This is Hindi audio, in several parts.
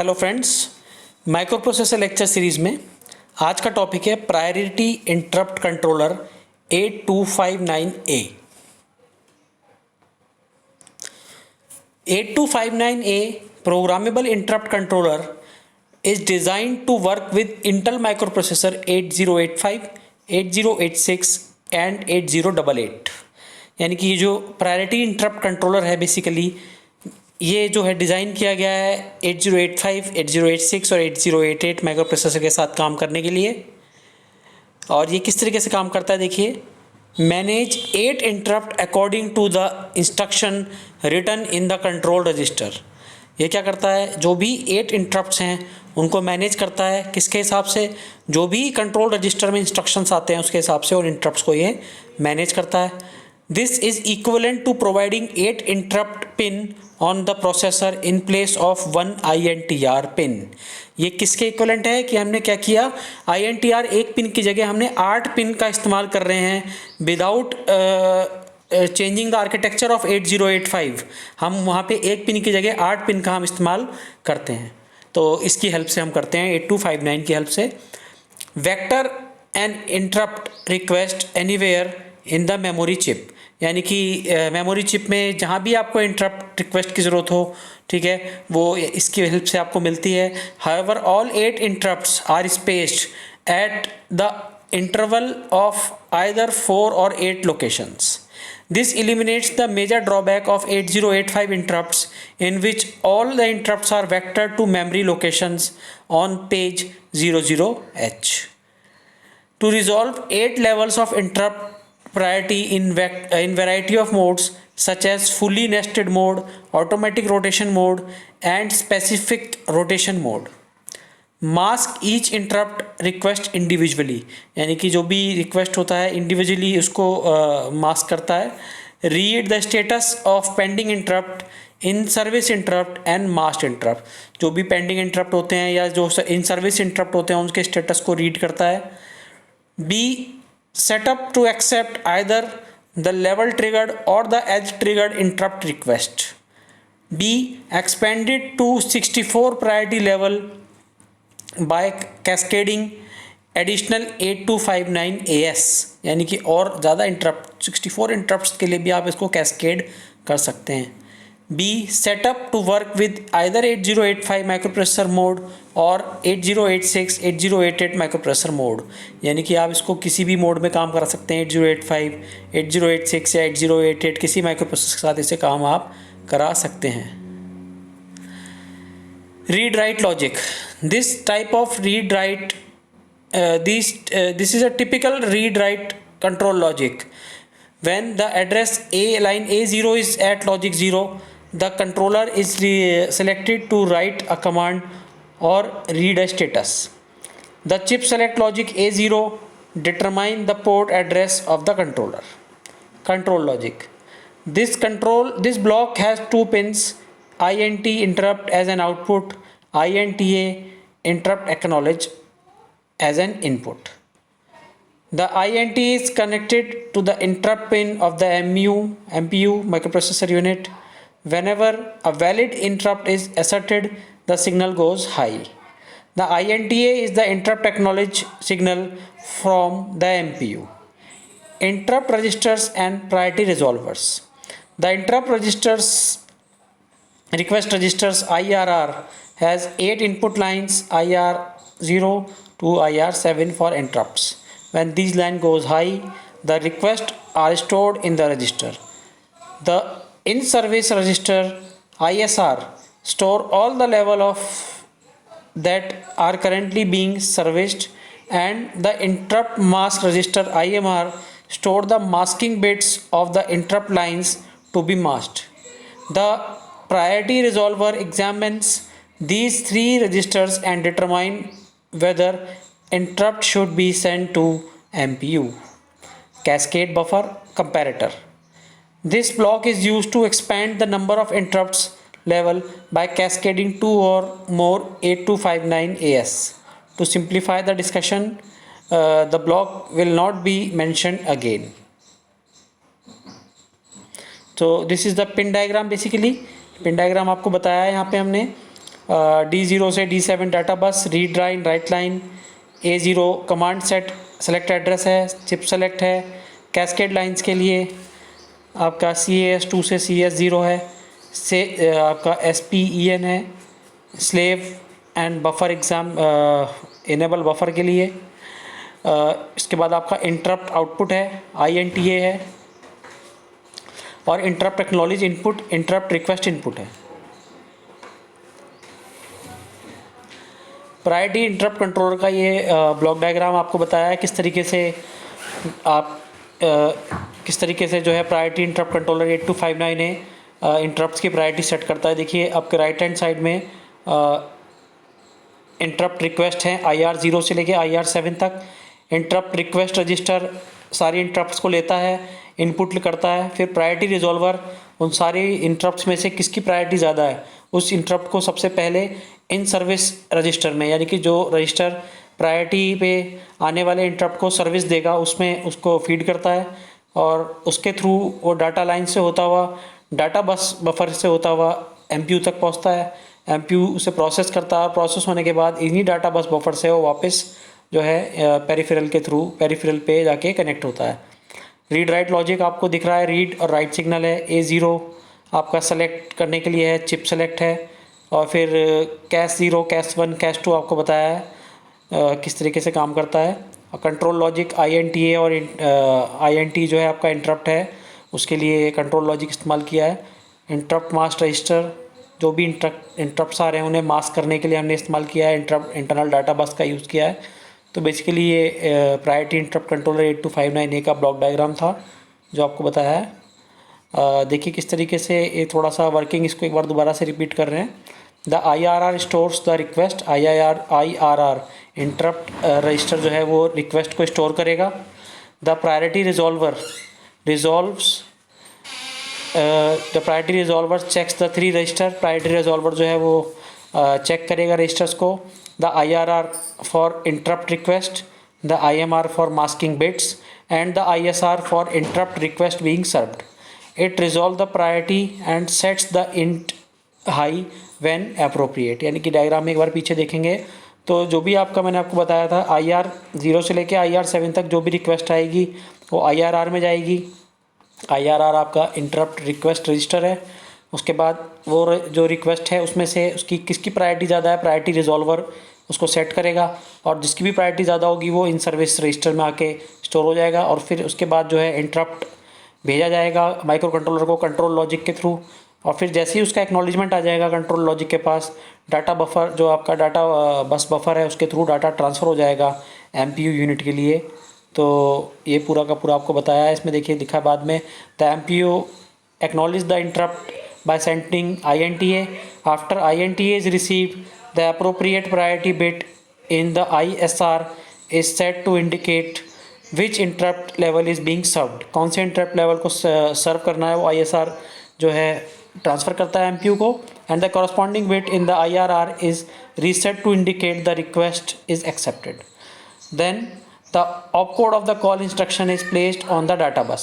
Hello friends, micro processor lecture series में आज का टॉपिक है priority interrupt controller 8259A। 8259A programmable interrupt controller is designed to work with Intel microprocessor 8085, 8086 and 8088। यानी कि ये जो प्रायोरिटी इंटरप्ट कंट्रोलर है बेसिकली ये जो है डिज़ाइन किया गया है 8085, 8086 और 8088 माइक्रो प्रोसेसर के साथ काम करने के लिए। और ये किस तरीके से काम करता है देखिए, manage 8 interrupt according to the instruction written in the control register. ये क्या करता है, जो भी 8 इंटरप्ट्स हैं उनको मैनेज करता है किसके हिसाब से, जो भी कंट्रोल रजिस्टर में इंस्ट्रक्शंस आते हैं उसके हिसाब से, और इंटरप्ट्स को ये मैनेज करता है। This is equivalent to providing 8 interrupt pin on the processor in place of 1 INTR pin. ये किसके इक्वलेंट है कि हमने क्या किया, INTR एक पिन की जगह हमने 8 पिन का इस्तेमाल कर रहे हैं without changing the architecture of 8085। हम वहाँ पे एक पिन की जगह 8 पिन का हम इस्तेमाल करते हैं, तो इसकी हेल्प से हम करते हैं 8259 की हेल्प से। Vector and interrupt request anywhere in the memory chip, यानी कि मेमोरी चिप में जहाँ भी आपको इंटरप्ट रिक्वेस्ट की ज़रूरत हो, ठीक है, वो इसकी हेल्प से आपको मिलती है। However all 8 interrupts are spaced at the interval of either 4 और 8 locations. This eliminates the major drawback of 8085 interrupts, in which all the interrupts are vectored to memory locations on page 00H. To resolve 8 levels of interrupt priority in variety of modes such as fully nested mode, automatic rotation mode, and specific rotation mode. Mask each interrupt request individually, यानी कि जो भी रिक्वेस्ट होता है इंडिविजुअली उसको मास्क करता है। Read the status of pending interrupt, in service interrupt and mask interrupt. जो भी पेंडिंग इंटरप्ट होते हैं या जो इन सर्विस इंटरप्ट होते हैं उनके स्टेटस को रीड करता है। Be set up to accept either the level triggered और the edge triggered interrupt request. Be expanded to 64 priority level by cascading additional 8259 AS, यानी कि और ज़्यादा इंटरप्ट 64 इंटरप्ट्स के लिए भी आप इसको कैस्केड कर सकते हैं। Be set up to work with either 8085 microprocessor mode और 8086, 8088 माइक्रोप्रोसेसर मोड, यानी कि आप इसको किसी भी मोड में काम करा सकते हैं। 8085, 8086 या 8088 किसी माइक्रोप्रोसेसर के साथ इसे काम आप करा सकते हैं। Read write logic. This type of read write this is a typical read write control logic. When the address line A0 is at logic 0, the controller is selected to write a command or read a status. The chip select logic A0 determine the port address of the controller. Control logic. This block has 2 pins. INT interrupt as an output, INTA interrupt acknowledge as an input. The INT is connected to the interrupt pin of the MPU microprocessor unit. Whenever a valid interrupt is asserted, the signal goes high. The INTA is the interrupt acknowledge signal from the MPU. Interrupt registers and priority resolvers. The interrupt registers request registers IRR has 8 input lines, IR0 to IR7 for interrupts. When these line goes high, the requests are stored in the register. The in service register ISR store all the level of that are currently being serviced, and the interrupt mask register IMR store the masking bits of the interrupt lines to be masked. The priority resolver examines these 3 registers and determine whether interrupt should be sent to MPU. Cascade buffer comparator. This block is used to expand the number of interrupts level by cascading 2 or more 8259 AS. To simplify the discussion, the block will not be mentioned again. So this is the pin diagram basically. Pin diagram आपको बताया है यहाँ पे हमने। D0 से D7 डाटा बस, read line, right line, A0 command set select address है, चिप सेलेक्ट है, कैस्केड लाइंस के लिए आपका CAS2 से CS0 है, से आपका SPEN है, slave and buffer exam enable buffer के लिए। इसके बाद आपका इंटरप्ट आउटपुट है, INTA है, और interrupt acknowledge input, interrupt request input है। प्रायोरिटी इंटरप्ट कंट्रोलर का ये ब्लॉक डायग्राम आपको बताया है किस तरीके से आप किस तरीके से जो है प्रायोरिटी इंटरप्ट कंट्रोलर 8259 है इंटरप्ट्स की प्रायोरिटी सेट करता है। देखिए आपके राइट हैंड साइड में इंटरप्ट रिक्वेस्ट है IR0 से लेके IR7 तक। इंटरप्ट रिक्वेस्ट रजिस्टर सारी इंटरप्ट्स को लेता है, इनपुट करता है, फिर प्रायोरिटी रिजॉल्वर उन सारे इंटरप्ट्स में से किसकी प्रायोरिटी ज़्यादा है उस इंटरप्ट को सबसे पहले इन सर्विस रजिस्टर में, यानी कि जो रजिस्टर प्रायोरिटी पे आने वाले इंटरप्ट को सर्विस देगा उसमें उसको फीड करता है, और उसके थ्रू वो डाटा लाइन से होता हुआ, डाटा बस बफर से होता हुआ MPU तक पहुंचता है। MPU उसे प्रोसेस करता है, प्रोसेस होने के बाद इन्हीं डाटा बस बफर से वो वापस जो है पेरिफेरल के थ्रू पेरिफेरल पे जाके कनेक्ट होता है। रीड राइट लॉजिक आपको दिख रहा है, रीड और राइट सिग्नल है। A0 आपका सेलेक्ट करने के लिए है, चिप सेलेक्ट है, और फिर कैश 0, कैश 1, कैश 2 आपको बताया है किस तरीके से काम करता है। और कंट्रोल लॉजिक INTA और INT जो है आपका इंटरप्ट है उसके लिए कंट्रोल लॉजिक इस्तेमाल किया है। इंटरप्ट मास्क रजिस्टर, जो भी इंटरप्ट्स आ रहे हैं उन्हें मास्क करने के लिए हमने इस्तेमाल किया है, इंटरप्ट इंटरनल डाटा बस का यूज़ किया है। तो बेसिकली ये प्रायोरिटी इंटरप्ट कंट्रोलर 8259A का ब्लॉक डायग्राम था जो आपको बताया है। देखिए किस तरीके से ये थोड़ा सा वर्किंग, इसको एक बार दोबारा से रिपीट कर रहे हैं। The IRR stores the request, IRR interrupt register जो है वो रिक्वेस्ट को स्टोर करेगा। The priority resolver resolves the priority resolver checks the 3 register, priority resolver जो है वो चेक करेगा रजिस्टर्स को। The IRR for interrupt request, the IMR for masking bits, and the ISR for interrupt request being served. It resolve the priority and sets the INT high when appropriate. यानी कि डायग्राम में एक बार पीछे देखेंगे तो जो भी आपका मैंने आपको बताया था IR0 से लेके IR7 तक जो भी रिक्वेस्ट आएगी वो IRR में जाएगी। IRR आपका इंटरप्ट रिक्वेस्ट रजिस्टर है। उसके बाद वो जो रिक्वेस्ट है उसमें से उसकी किसकी प्रायोरिटी ज़्यादा है, प्रायोरिटी रिजॉल्वर उसको सेट करेगा, और जिसकी भी प्रायोरिटी ज़्यादा होगी वो इन सर्विस रजिस्टर में आके स्टोर हो जाएगा। और फिर उसके बाद जो है इंटरप्ट भेजा जाएगा माइक्रो कंट्रोलर को कंट्रोल लॉजिक के थ्रू, और फिर जैसे ही उसका एक्नॉलेजमेंट आ जाएगा कंट्रोल लॉजिक के पास, डाटा बफर जो आपका डाटा बस बफर है उसके थ्रू डाटा ट्रांसफ़र हो जाएगा MPU यूनिट के लिए। तो ये पूरा का पूरा आपको बताया है। इसमें देखिए लिखा है बाद में, the MPU acknowledge the interrupt by sending INTA। After INTA is receive the appropriate priority bit in the ISR is set to indicate which interrupt level is being served. कौन से इंटरप्ट लेवल को सर्व करना है वो ISR जो है ट्रांसफ़र करता है MPU को, and the corresponding bit in the IRR is reset to indicate the request is accepted. Then the opcode of the call instruction is placed on the data bus.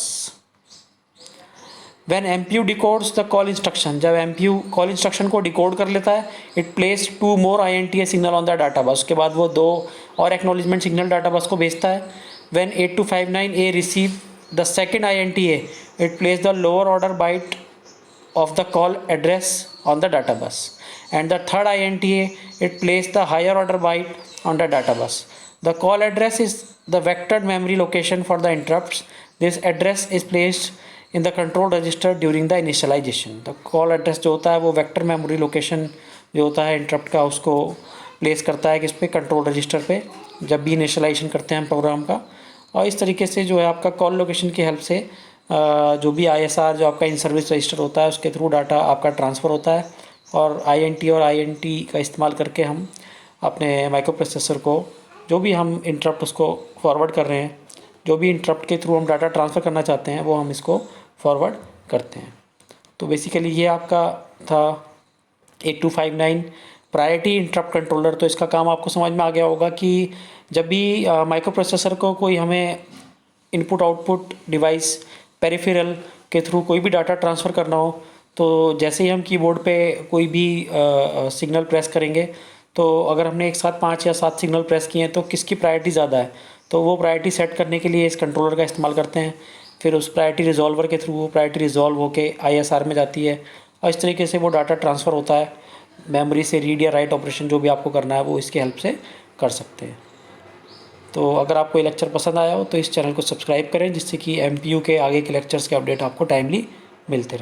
When MPU decodes the call instruction, जब MPU कॉल इंस्ट्रक्शन को डिकोड कर लेता है, it place 2 more INTA signal on the data बस। उसके बाद वो 2 और एक्नॉलेजमेंट सिग्नल डाटा बस को भेजता है। When 8259A receive the second INTA, it plays the lower order byte of the call address on the data bus, and the third INTA it plays the higher order byte on the data bus. The call address is the vectored memory location for the interrupts. This address is placed in the control register during the initialization. The call address जो होता है वो vector memory location जो होता है interrupt का उसको प्लेस करता है किस पे, कंट्रोल रजिस्टर पे, जब भी इनिशियलाइजेशन करते हैं हम प्रोग्राम का। और इस तरीके से जो है आपका कॉल लोकेशन की हेल्प से जो भी ISR जो आपका इन सर्विस रजिस्टर होता है उसके थ्रू डाटा आपका ट्रांसफ़र होता है, और INT और INT का इस्तेमाल करके हम अपने माइक्रो प्रोसेसर को जो भी हम इंटरप्ट उसको फॉरवर्ड कर रहे हैं, जो भी इंटरप्ट के थ्रू हम डाटा ट्रांसफ़र करना चाहते हैं वो हम इसको फॉरवर्ड करते हैं। तो बेसिकली ये आपका था 8259 प्रायोरिटी इंटरप्ट कंट्रोलर। तो इसका काम आपको समझ में आ गया होगा कि जब भी माइक्रो प्रोसेसर को कोई हमें इनपुट आउटपुट डिवाइस पेरिफेरल के थ्रू कोई भी डाटा ट्रांसफ़र करना हो तो जैसे ही हम कीबोर्ड पे कोई भी सिग्नल प्रेस करेंगे, तो अगर हमने एक साथ 5 या 7 सिग्नल प्रेस किए हैं तो किसकी प्रायोरिटी ज़्यादा है, तो वो प्रायोरिटी सेट करने के लिए इस कंट्रोलर का इस्तेमाल करते हैं। फिर उस प्रायोरिटी रिजॉल्वर के थ्रू वो प्रायोरिटी रिजॉल्व होके ISR में जाती है और इस तरीके से वो डाटा ट्रांसफ़र होता है। मेमोरी से रीड या राइट ऑपरेशन जो भी आपको करना है वो इसकी हेल्प से कर सकते हैं। तो अगर आपको ये लेक्चर पसंद आया हो तो इस चैनल को सब्सक्राइब करें, जिससे कि MPU के आगे के लेक्चर्स के अपडेट आपको टाइमली मिलते रहें।